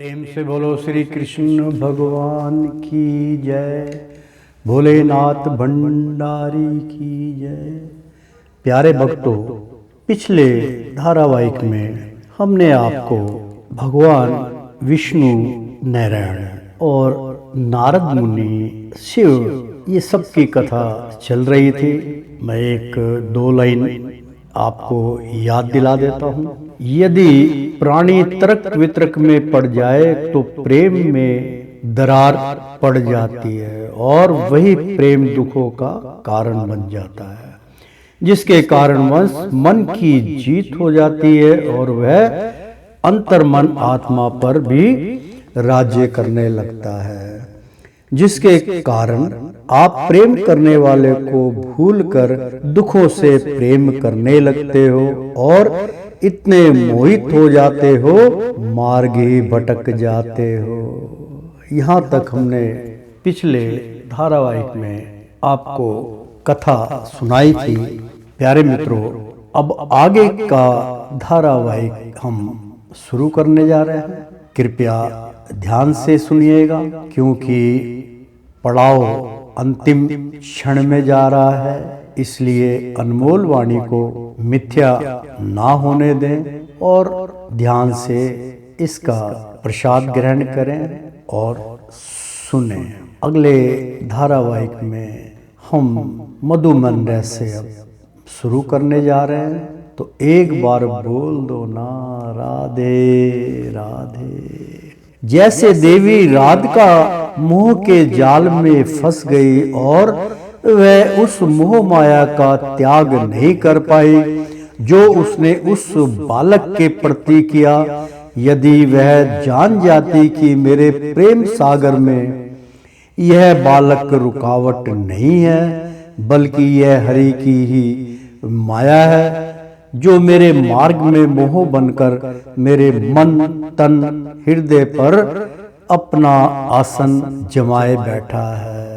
प्रेम से बोलो श्री कृष्ण भगवान की जय, भोलेनाथ भंडारी की जय। प्यारे भक्तों, पिछले धारावाहिक में हमने आपको भगवान विष्णु नारायण और नारद मुनि शिव ये सब की कथा चल रही थी। मैं एक दो लाइन आपको याद दिला देता हूँ। यदि प्राणी तर्क वितर्क में पड़ जाए तो प्रेम में दरार पड़ जाती है और वही प्रेम दुखों का कारण बन जाता है, जिसके कारणवश मन की जीत हो जाती है और वह अंतर्मन आत्मा पर भी राज्य करने लगता है, जिसके कारण आप प्रेम करने वाले को भूलकर दुखों से प्रेम करने लगते हो और इतने मोहित हो जाते हो, मार्ग ही भटक जाते हो। यहाँ तक हमने पिछले धारावाहिक में आपको कथा सुनाई थी। प्यारे मित्रों, अब आगे का धारावाहिक हम शुरू करने जा रहे हैं। कृपया ध्यान से सुनिएगा, क्योंकि पड़ाव अंतिम क्षण में जा रहा है, इसलिए अनमोल वाणी को मिथ्या ना होने दें और ध्यान से इसका प्रसाद ग्रहण करें और सुने। अगले धारावाहिक में हम मधुमन रस से अब शुरू करने जा रहे हैं, तो एक बार बोल दो ना राधे राधे। जैसे देवी राधिका मोह के जाल में फंस गई और वह उस मोह माया का त्याग नहीं कर पाई जो उसने उस बालक के प्रति किया। यदि वह जान जाती कि मेरे प्रेम सागर में यह बालक रुकावट नहीं है, बल्कि यह हरि की ही माया है, जो मेरे मार्ग में मोह बनकर मेरे मन तन हृदय पर अपना आसन जमाए बैठा है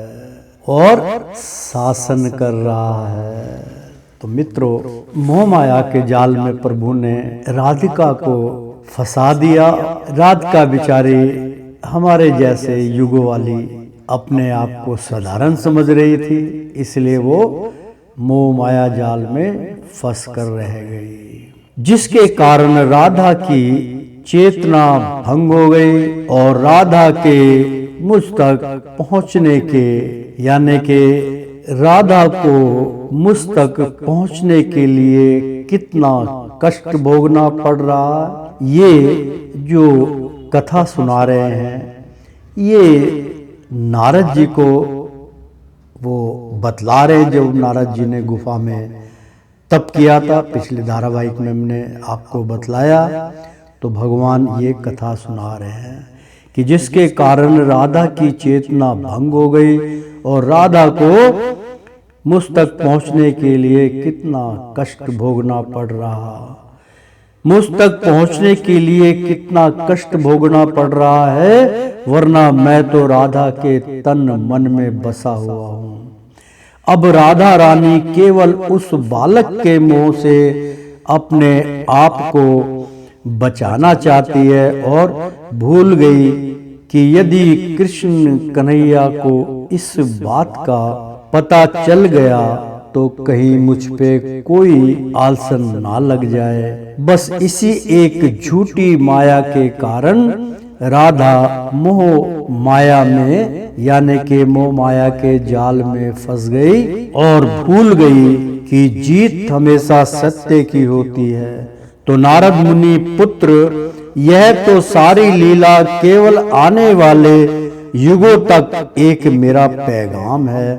और शासन कर रहा है। तो मित्रों, मोह माया के जाल में प्रभु ने राधिका को फंसा दिया। राधिका बेचारी हमारे जैसे युगों वाली अपने आप को साधारण समझ रही थी, इसलिए वो मोह माया जाल में फंस कर रह गई, जिसके कारण राधा की चेतना भंग हो गई और राधा के मुझ तक पहुंचने के यानी कि राधा को मुझ तक पहुंचने के लिए कितना कष्ट भोगना पड़ रहा। ये जो कथा सुना रहे हैं, ये नारद जी को वो बतला रहे, जो नारद जी ने गुफा में तप किया था। पिछले धारावाहिक में हमने आपको बतलाया, तो भगवान ये कथा सुना रहे हैं कि जिसके कारण राधा की चेतना भंग हो गई और राधा को मुझ तक पहुंचने के लिए कितना कष्ट भोगना पड़ रहा। मुझ तक पहुंचने के लिए कितना कष्ट भोगना पड़ रहा है, वरना मैं तो राधा के तन मन में बसा हुआ हूँ। अब राधा रानी केवल उस बालक के मोह से अपने आप को बचाना चाहती है और भूल गई कि यदि कृष्ण कन्हैया को इस बात का पता चल गया तो कहीं मुझ पे कोई आलसन ना लग जाए। बस इसी एक झूठी माया के कारण राधा मोह माया में यानी कि मोह माया के जाल में फंस गई और भूल गई कि जीत हमेशा सत्य की होती है। तो नारद मुनि पुत्र, यह तो सारी लीला केवल आने वाले युगों तक एक मेरा पैगाम है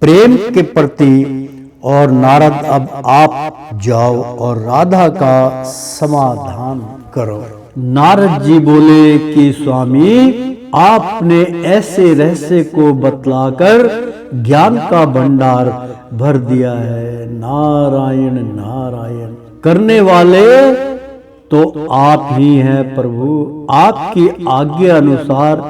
प्रेम के प्रति। और नारद, अब आप जाओ और राधा का समाधान करो। नारद जी बोले कि स्वामी, आपने ऐसे रहस्य को बतलाकर ज्ञान का भंडार भर दिया है। नारायण नारायण करने वाले तो आप ही हैं प्रभु। आपकी आज्ञा अनुसार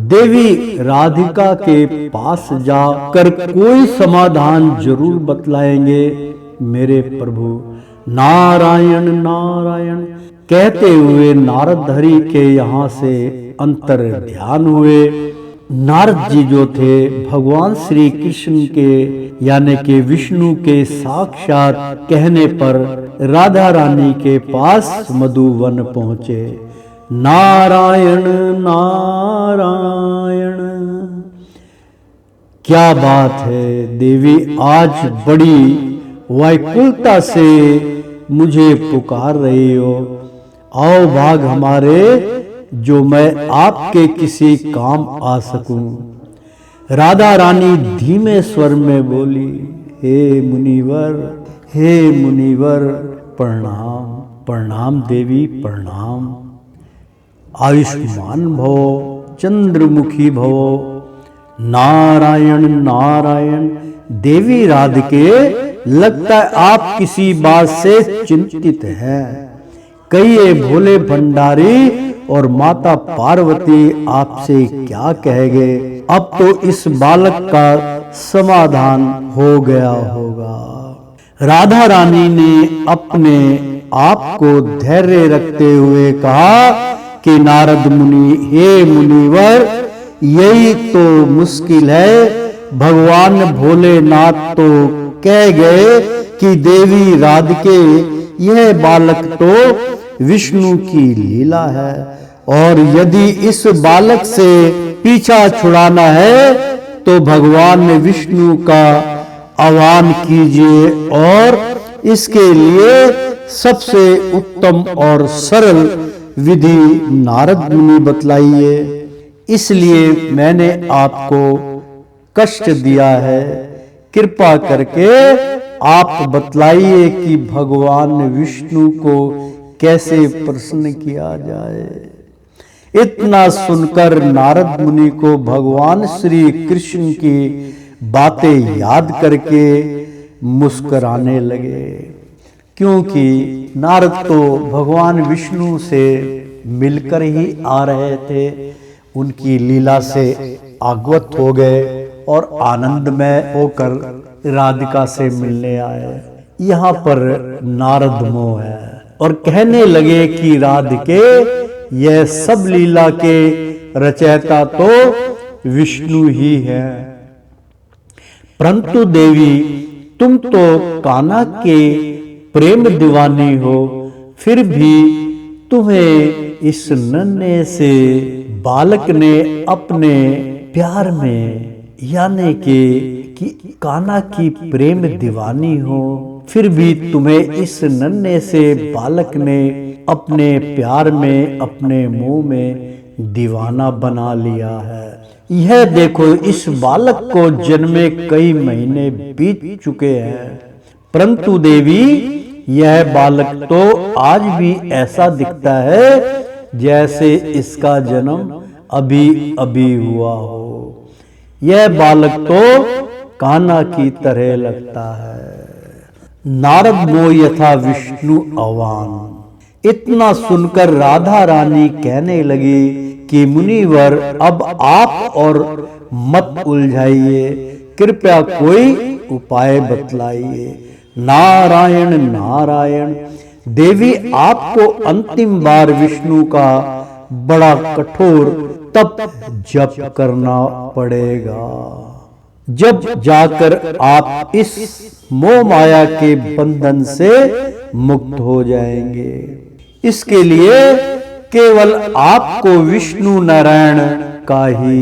देवी राधिका के पास जाकर कोई समाधान जरूर बतलाएंगे मेरे प्रभु। नारायण नारायण कहते हुए नारद हरि के यहाँ से अंतर ध्यान हुए। नारद जी जो थे भगवान श्री कृष्ण के यानी कि विष्णु के साक्षात कहने पर राधा रानी के पास मधुवन पहुंचे। नारायण नारायण, क्या बात है देवी, आज बड़ी वैकुलता से मुझे पुकार रही हो। आओ भाग हमारे, जो मैं आपके किसी काम आ सकूं। राधा रानी धीमे स्वर में बोली, हे मुनिवर, हे मुनिवर, प्रणाम प्रणाम देवी प्रणाम। आयुष्मान भव, चंद्रमुखी भव। नारायण नारायण। देवी राधिके, लगता है आप किसी बात से चिंतित हैं। कहिए भोले भंडारी और माता पार्वती आपसे क्या कह गए। अब तो इस बालक का समाधान हो गया होगा। राधा रानी ने अपने आप को धैर्य रखते हुए कहा कि नारद मुनि, हे मुनिवर, यही तो मुश्किल है। भगवान भोलेनाथ तो कह गए कि देवी राधिके, यह बालक तो विष्णु की लीला है, और यदि इस बालक से पीछा छुड़ाना है तो भगवान विष्णु का आह्वान कीजिए, और इसके लिए सबसे उत्तम और सरल विधि नारद मुनि बतलाइए। इसलिए मैंने आपको कष्ट दिया है, कृपा करके आप बतलाइए कि भगवान विष्णु को कैसे प्रसन्न किया जाए। इतना सुनकर नारद मुनि को भगवान श्री कृष्ण की बातें याद करके मुस्कुराने लगे, क्योंकि नारद तो भगवान विष्णु से मिलकर ही आ रहे थे, उनकी लीला से अवगत हो गए और आनंदमय होकर राधिका से मिलने आए। यहाँ पर नारद मोह है और कहने लगे कि राधिके, यह सब लीला के रचयिता तो विष्णु ही है, परंतु देवी तुम तो कान्हा के प्रेम दीवानी हो, फिर भी तुम्हें इस नन्हे से बालक ने अपने प्यार में, यानी कि कान्हा की प्रेम दीवानी हो, फिर भी तुम्हें इस नन्हे से बालक ने अपने प्यार में, अपने मुंह में दीवाना बना लिया है। यह देखो, इस बालक को जन्मे कई महीने बीत चुके हैं, परंतु देवी यह बालक तो आज भी ऐसा दिखता है जैसे इसका जन्म अभी अभी हुआ हो। यह बालक तो कान्हा की तरह लगता है। नारद मोह यथा विष्णु आह्वान। इतना सुनकर राधा रानी कहने लगी कि मुनिवर, अब आप और मत उलझाइए, कृपया कोई उपाय बतलाइए। नारायण नारायण। देवी आपको अंतिम बार विष्णु का बड़ा कठोर तप जप करना पड़ेगा, जब जाकर आप इस मोह माया के बंधन से मुक्त हो जाएंगे। इसके लिए केवल आपको विष्णु नारायण का ही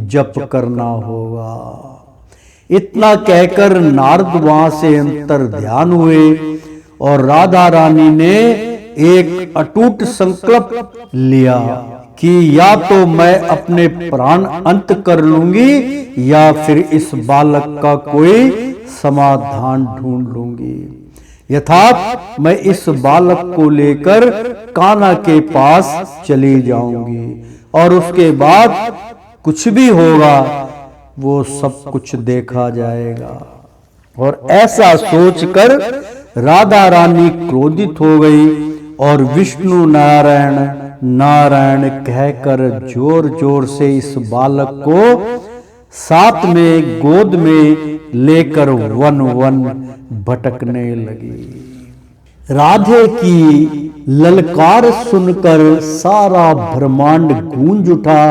जप करना होगा। इतना कहकर नारद वहां से अंतर ध्यान हुए और राधा रानी ने एक अटूट संकल्प लिया कि या तो मैं अपने प्राण अंत कर लूंगी या फिर इस बालक का कोई समाधान ढूंढ लूंगी। यथार्थ मैं इस बालक को लेकर कान्हा के पास चली जाऊंगी और उसके बाद कुछ भी होगा वो सब कुछ देखा जाएगा। और ऐसा सोचकर राधा रानी क्रोधित हो गई और विष्णु नारायण नारायण कहकर जोर जोर से इस बालक को साथ में गोद में लेकर वन वन भटकने लगी। राधे की ललकार सुनकर सारा ब्रह्मांड गूंज उठा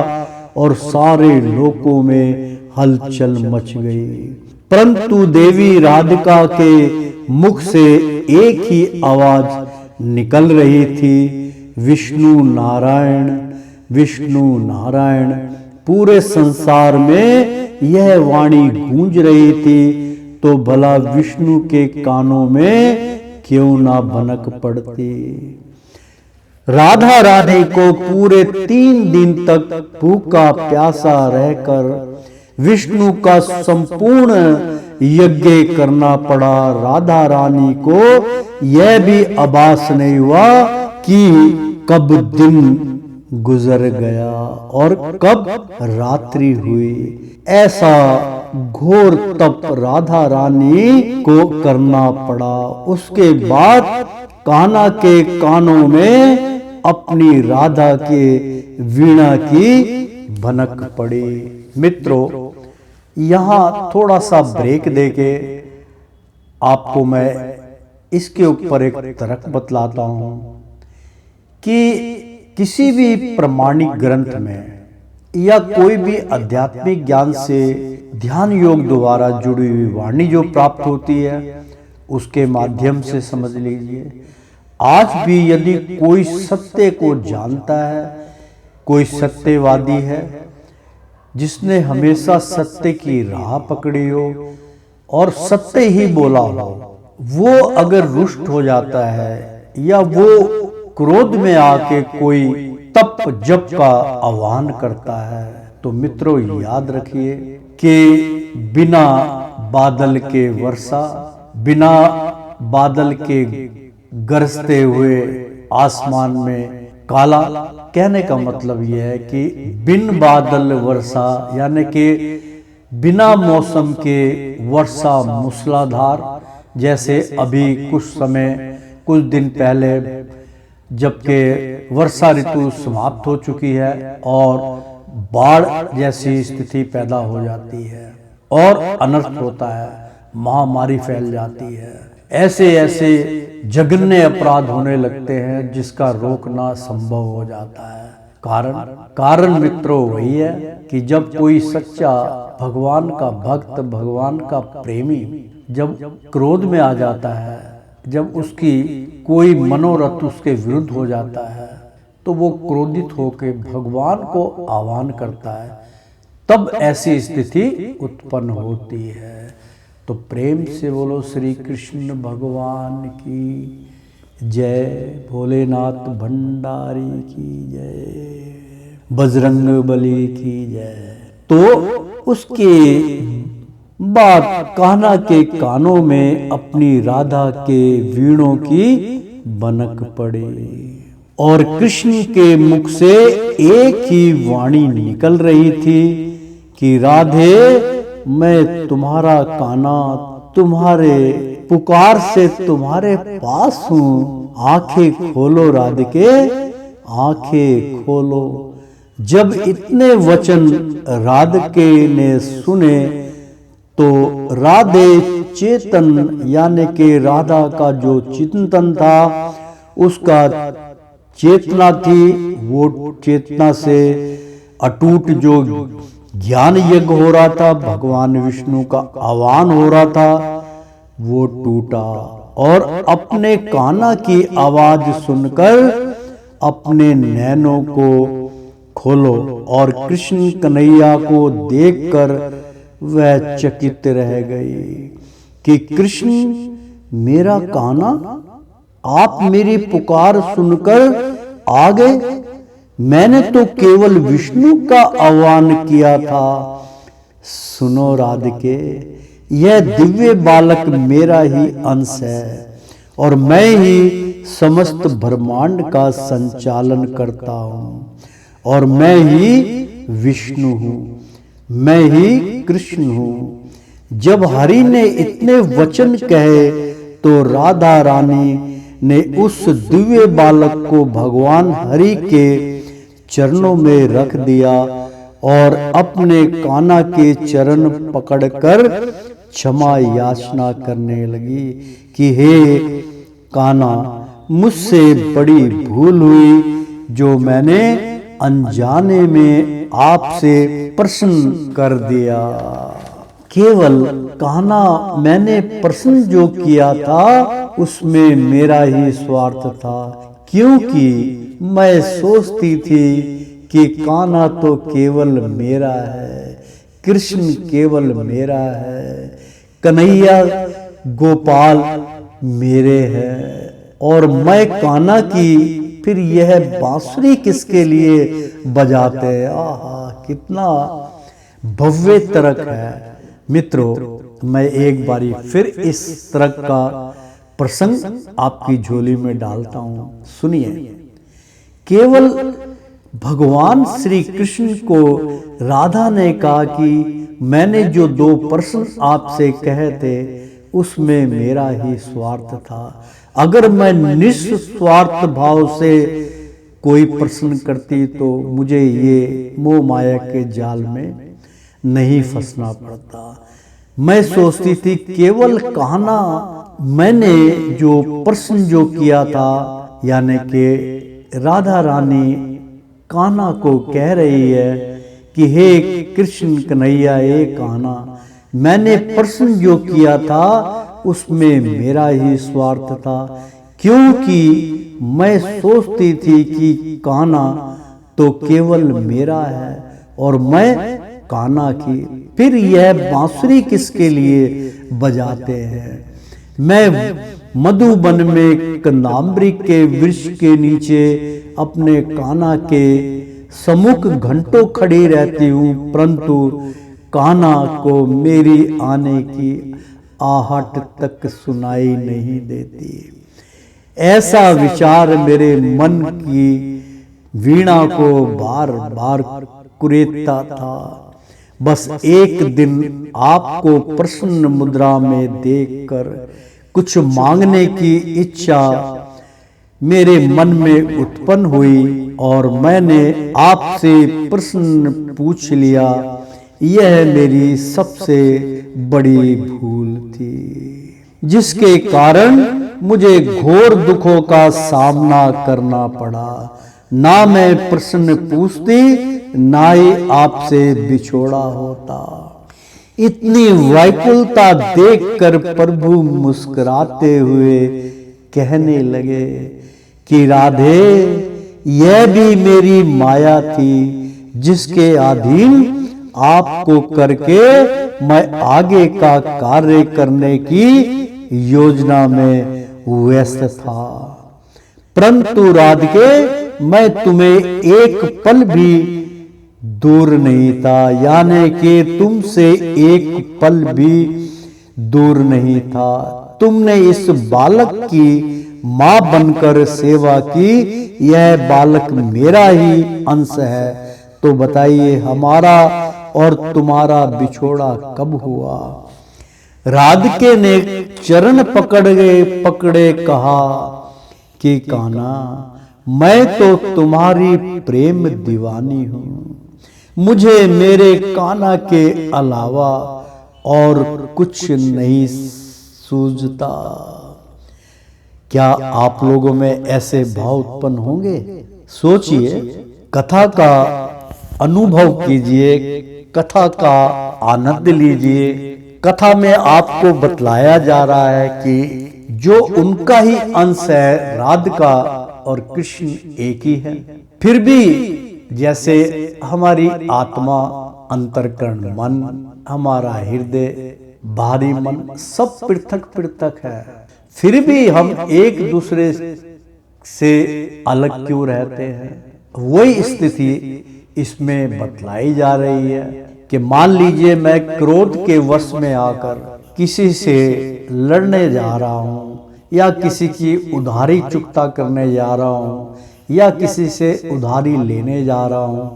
और सारे लोकों में हलचल मच गई। परंतु देवी राधिका के मुख से एक ही आवाज निकल रही थी, विष्णु नारायण, विष्णु नारायण। पूरे संसार में यह वाणी गूंज रही थी, तो भला विष्णु के कानों में क्यों ना भनक पड़ती। राधा रानी को पूरे 3 दिन तक भूखा प्यासा रहकर विष्णु का संपूर्ण यज्ञ करना पड़ा। राधा रानी को यह भी आभास नहीं हुआ कि कब दिन गुजर गया और कब रात्रि हुई। ऐसा घोर तप राधा रानी को करना पड़ा। उसके बाद कान्हा के कानों में अपनी राधा के वीणा की भनक पड़ी। मित्रों, यहाँ थोड़ा सा ब्रेक देके आपको मैं इसके ऊपर एक तर्क बतलाता हूं कि किसी भी प्रमाणिक ग्रंथ में या कोई भी आध्यात्मिक ज्ञान से ध्यान योग द्वारा जुड़ी हुई वाणी जो प्राप्त होती है, उसके माध्यम से समझ लीजिए, आज भी यदि कोई सत्य को जानता है, कोई सत्यवादी है जिसने हमेशा सत्य की राह पकड़ी हो और सत्य ही बोला हो, वो अगर रुष्ट हो जाता है या वो क्रोध में आके कोई तप जप का आह्वान करता है, तो मित्रों याद रखिए कि बिना बादल के वर्षा, बिना बादल के गरजते हुए आसमान में काला, कहने का मतलब यह है कि बिन बादल वर्षा यानी कि बिना मौसम के वर्षा मूसलाधार, जैसे अभी कुछ दिन पहले जबकि वर्षा ऋतु समाप्त हो चुकी है और बाढ़ जैसी स्थिति पैदा हो जाती है और अनर्थ होता है, महामारी फैल जाती है, ऐसे ऐसे जघन्य अपराध होने लगते हैं जिसका रोकना संभव हो जाता है। कारण मित्रों वही है कि जब कोई सच्चा भगवान का भक्त, भगवान का प्रेमी जब क्रोध में आ जाता है, जब उसकी कोई मनोरथ उसके विरुद्ध हो जाता है, तो वो क्रोधित होकर भगवान को आह्वान करता है, तब ऐसी स्थिति उत्पन्न होती है। तो प्रेम से बोलो श्री कृष्ण भगवान की जय, भोलेनाथ भंडारी की जय, बजरंग बली की जय। तो उसके बाद कान्हा के कानों में अपनी राधा के वीणों की बनक पड़ी और कृष्ण के मुख से एक ही वाणी निकल रही थी कि राधे, मैं तुम्हारा कान्हा, तुम्हारे पुकार से तुम्हारे पास हूं, आंखें खोलो राधिके, आंखें खोलो। जब इतने वचन राधिके ने सुने तो राधे चेतन यानी कि राधा का जो चिंतन था, उसका चेतना थी, वो चेतना से अटूट जो ज्ञान यज्ञ हो रहा था, भगवान विष्णु का आह्वान हो रहा था, वो टूटा और अपने कान्हा की आवाज सुनकर अपने नैनों को खोलो और कृष्ण कन्हैया को देखकर वह चकित रह गई कि कृष्ण मेरा कान्हा, आप मेरी पुकार सुनकर आ गए। मैंने तो केवल विष्णु का आह्वान किया था। सुनो राधिके, यह दिव्य बालक मेरा ही अंश है और मैं ही समस्त ब्रह्मांड का संचालन करता हूँ और मैं ही विष्णु हूँ, मैं ही कृष्ण हूँ। जब हरि ने इतने वचन कहे तो राधा रानी ने उस दिव्य बालक को भगवान हरि के चरणों में रख दिया और अपने कान्हा के चरण पकड़कर क्षमा याचना करने लगी कि हे कान्हा, मुझसे बड़ी भूल हुई जो मैंने अनजाने में आपसे प्रश्न कर दिया। केवल कहना मैंने प्रश्न जो किया था उसमें मेरा ही स्वार्थ था, क्योंकि मैं सोचती थी कि कान्हा तो केवल मेरा है, कृष्ण केवल मेरा है, कन्हैया गोपाल मेरे हैं और मैं कान्हा की, फिर यह बांसुरी किसके लिए बजाते हैं। आहा, कितना भव्य तर्क है। मित्रों, मैं एक बारी फिर इस तर्क का प्रसंग आपकी झोली में डालता हूं, सुनिए। केवल भगवान श्री कृष्ण को राधा ने कहा कि मैंने जो 2 प्रश्न आपसे कहे थे उसमें मेरा ही स्वार्थ था। अगर मैं निस्वार्थ भाव से कोई प्रश्न करती तो मुझे ये मोह माया के जाल में नहीं फंसना पड़ता। मैं सोचती थी केवल कहना मैंने जो प्रश्न जो किया था, यानी कि राधा रानी कान्हा को कह रही है कि हे कृष्ण कन्हैया, हे कान्हा, मैंने प्रश्न जो किया था उसमें मेरा ही स्वार्थ था, क्योंकि मैं सोचती थी कि कान्हा तो केवल मेरा है और मैं कान्हा की, फिर यह बांसुरी किसके लिए बजाते हैं। मैं मधुबन में कदम्बरी के वृक्ष के नीचे अपने कान्हा के सम्मुख घंटों खड़ी रहती हूँ, परंतु कान्हा को मेरी आने की आहट तक सुनाई नहीं देती। ऐसा विचार मेरे मन की वीणा को बार बार कुरेदता था। बस एक दिन आपको प्रसन्न मुद्रा में देखकर कुछ मांगने की इच्छा मेरे मन में उत्पन्न हुई और मैंने आपसे प्रश्न पूछ लिया। यह मेरी सबसे बड़ी भूल थी, जिसके कारण मुझे घोर दुखों का सामना करना पड़ा। ना मैं प्रश्न पूछती, ना ही आपसे बिछोड़ा होता। इतनी व्याकुलता देखकर प्रभु मुस्कुराते हुए कहने लगे कि राधे, यह भी मेरी माया थी, जिसके अधीन आपको करके मैं आगे का कार्य करने की योजना में व्यस्त था। परंतु राधिके, मैं तुम्हें एक पल भी दूर नहीं था, यानी कि तुमसे एक पल भी दूर नहीं था। तुमने इस बालक की मां बनकर सेवा की, यह बालक मेरा ही अंश है। तो बताइए, हमारा और तुम्हारा बिछोड़ा कब हुआ? राधिके ने चरण पकड़े कहा कि कान्हा, मैं तो तुम्हारी प्रेम दीवानी हूं, मुझे मेरे कान्हा के अलावा और कुछ नहीं सूझता। क्या आप लोगों में ऐसे भाव उत्पन्न होंगे? सोचिए, कथा का अनुभव कीजिए, कथा का आनंद लीजिए। कथा में आपको बतलाया जा रहा है कि जो उनका ही अंश है, राधिका और कृष्ण एक ही है। फिर भी जैसे हमारी आत्मा, अंतर्करण, मन, हमारा हृदय, बाहरी मन सब पृथक पृथक है, फिर भी हम एक दूसरे से अलग क्यों रहते हैं? वही स्थिति इसमें बतलाई जा रही है कि मान लीजिए मैं क्रोध के वश में आकर किसी से लड़ने जा रहा हूं, या किसी की उधारी चुकता करने जा रहा हूं, या किसी से उधारी लेने जा रहा हूं,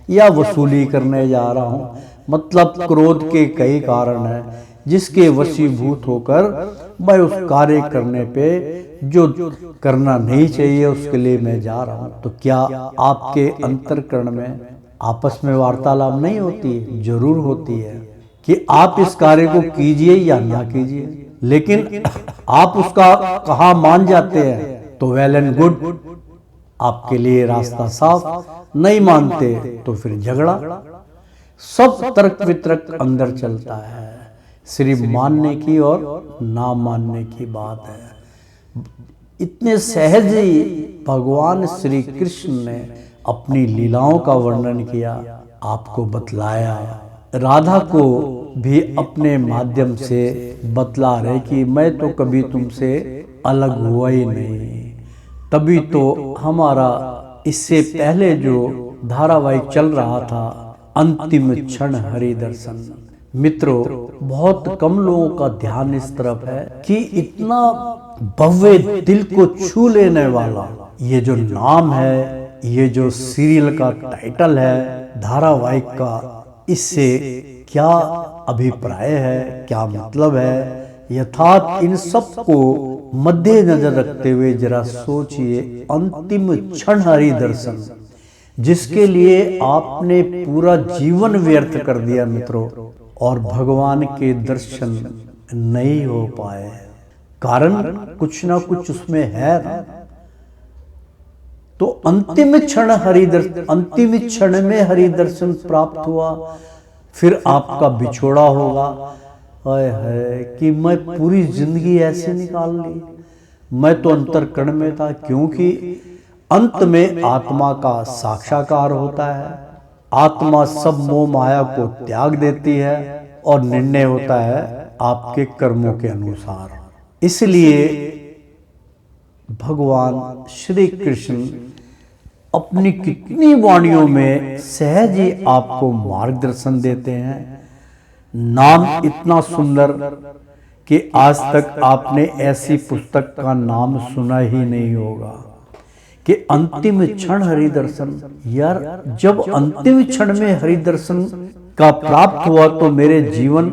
या वसूली करने जा रहा हूं। मतलब क्रोध के कई कारण हैं जिसके वशीभूत होकर मैं उस कार्य करने पे जो करना नहीं चाहिए उसके लिए मैं जा रहा हूं। तो क्या आपके अंतर्करण में आपस में वार्तालाप नहीं होती है? जरूर होती है कि आप इस कार्य को कीजिए या ना कीजिए, लेकिन आप उसका कहाँ मान जाते हैं? तो वेल एंड गुड, आपके लिए रास्ता साफ, नहीं मानते तो फिर झगड़ा। सब तर्क वितर्क अंदर चलता है, सिर्फ मानने की और ना मानने की बात है। इतने सहज ही भगवान श्री कृष्ण ने अपनी लीलाओं का वर्णन किया, आपको बतलाया। राधा को भी अपने माध्यम से बतला रहे कि मैं तो कभी तुमसे अलग हुआ ही नहीं। तभी तो हमारा इससे पहले जो धारावाहिक चल रहा था, अंतिम क्षण हरि दर्शन। मित्रों, बहुत कम लोगों का ध्यान इस तरफ है कि इतना भव्य, दिल को छू लेने वाला ये जो नाम है, ये जो सीरियल का टाइटल है, धारावाहिक का, इससे क्या अभिप्राय है, क्या मतलब है, यथार्थ इन सब को मद्देनजर रखते हुए जरा सोचिए। अंतिम क्षण हरि दर्शन, जिसके लिए आपने पूरा जीवन व्यर्थ कर दिया मित्रों, और भगवान के दर्शन नहीं हो पाए, कारण कुछ ना कुछ उसमें है ना। तो अंतिम क्षण हरि दर्शन, अंतिम क्षण में हरि दर्शन प्राप्त हुआ, फिर आपका बिछोड़ा होगा। हाय हाय, कि मैं पूरी जिंदगी ऐसे निकाल ली, मैं तो अंतर्कण में था। क्योंकि अंत में आत्मा का साक्षात्कार होता है, आत्मा सब मोह माया को त्याग देती है और निर्णय होता है आपके कर्मों के अनुसार। इसलिए भगवान श्री कृष्ण अपनी कितनी वाणियों में सहज ही आपको मार्गदर्शन देते हैं। नाम इतना सुंदर कि आज तक आपने ऐसी पुस्तक का नाम सुना ही नहीं होगा कि अंतिम क्षण हरि दर्शन। यार, जब अंतिम क्षण में हरि दर्शन का प्राप्त हुआ तो मेरे जीवन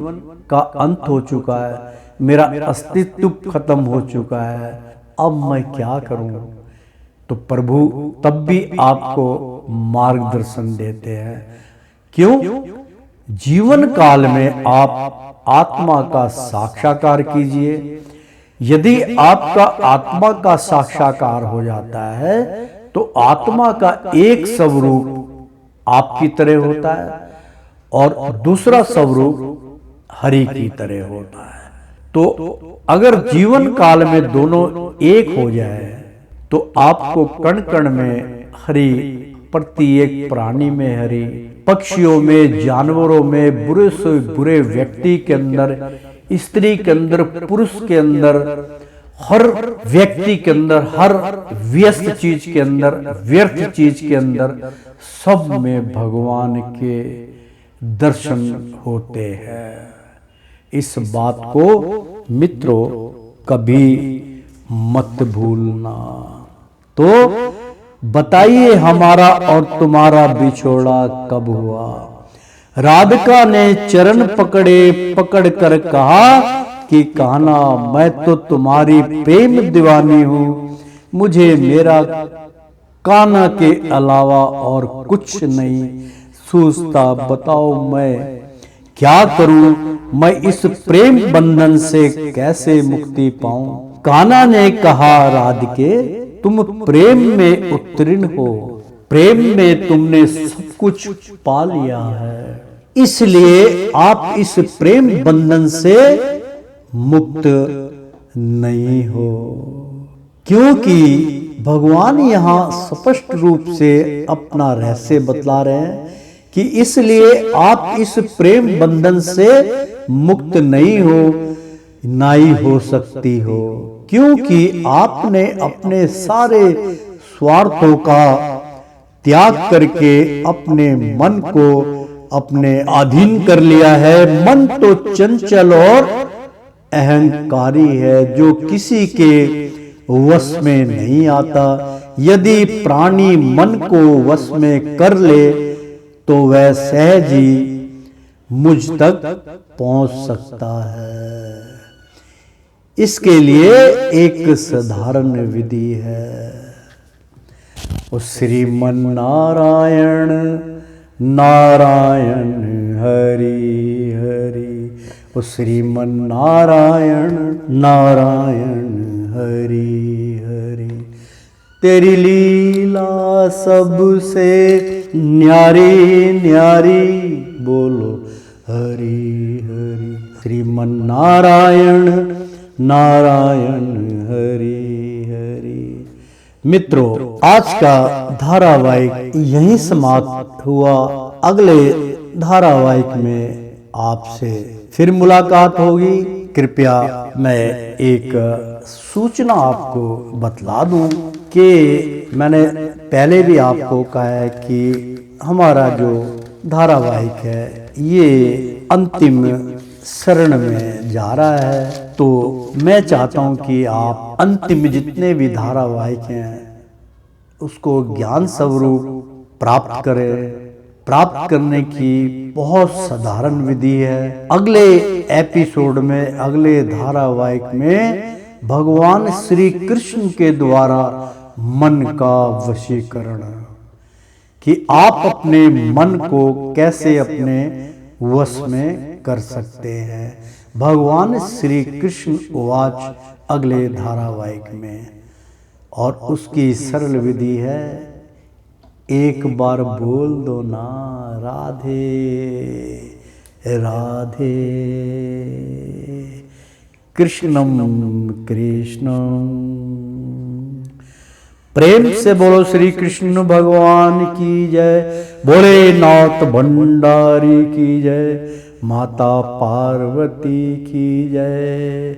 का अंत हो चुका है, मेरा अस्तित्व खत्म हो चुका है, अब मैं क्या करूं। तो प्रभु तब भी आपको मार्गदर्शन देते हैं। क्यों? जीवन काल में आप आत्मा का साक्षात्कार कीजिए। यदि आपका आत्मा का साक्षात्कार हो जाता है तो आत्मा का एक स्वरूप आपकी तरह होता है और दूसरा स्वरूप हरि की तरह होता है। तो अगर जीवन काल में दोनों एक हो जाए तो आपको कण कण में हरि, प्रत्येक प्राणी में हरि, पक्षियों में, जानवरों में, बुरे से बुरे व्यक्ति के अंदर, स्त्री के अंदर, पुरुष के अंदर, हर व्यक्ति के अंदर, हर व्यस्त चीज के अंदर, व्यर्थ चीज के अंदर, सब में भगवान के दर्शन होते हैं। इस बात को मित्रों कभी मत भूलना। तो बताइए, हमारा और तुम्हारा बिछोड़ा कब हुआ? राधिका ने चरण पकड़ कर कहा कि कान्हा, मैं तो तुम्हारी प्रेम दीवानी हूं, मुझे मेरा कान्हा के अलावा और कुछ नहीं सूझता। बताओ मैं क्या करूं, मैं इस प्रेम बंधन से कैसे मुक्ति पाऊं? कान्हा ने कहा, राधिके, तुम प्रेम में उत्तीर्ण हो, प्रेम में तुमने सब कुछ पा लिया है, इसलिए आप इस प्रेम बंधन से मुक्त नहीं हो। क्योंकि भगवान यहां स्पष्ट रूप से अपना रहस्य बतला रहे हैं कि इसलिए आप इस प्रेम बंधन से मुक्त नहीं हो, ना ही हो सकती हो। क्योंकि आपने अपने सारे स्वार्थों का त्याग करके अपने मन को अपने अधीन कर लिया है। मन तो चंचल और अहंकारी है, जो किसी के वश में नहीं आता। यदि प्राणी मन को वश में कर ले तो वह सहज ही मुझ तक पहुंच सकता है। इसके लिए एक साधारण विधि है। ओ श्रीमन नारायण नारायण हरि हरि, ओ श्रीमन नारायण नारायण हरि हरि। तेरी लीला सबसे न्यारी न्यारी, बोलो हरि हरि। श्रीमन नारायण नारायण हरि हरि। मित्रों, आज का धारावाहिक यहीं समाप्त हुआ। अगले धारावाहिक में आपसे फिर मुलाकात होगी। कृपया मैं एक सूचना आपको बतला दूं कि मैंने पहले भी आपको कहा है कि हमारा जो धारावाहिक है ये अंतिम शरण में जा रहा है। तो मैं चाहता हूं कि आप अंतिम जितने भी धारावाहिक हैं उसको ज्ञान स्वरूप प्राप्त करें। प्राप्त करने की बहुत साधारण विधि है। अगले एपिसोड में, अगले धारावाहिक में भगवान श्री कृष्ण के द्वारा मन का वशीकरण, कि आप अपने मन को कैसे अपने वश में कर सकते हैं। भगवान श्री कृष्ण उवाच अगले धारावाहिक में, और उसकी सरल विधि है, एक बार बोल दो ना राधे राधे। कृष्णम कृष्णम। प्रेम से बोलो श्री कृष्ण भगवान की जय। भोलेनाथ भंडारी की जय। माता पार्वती की जय।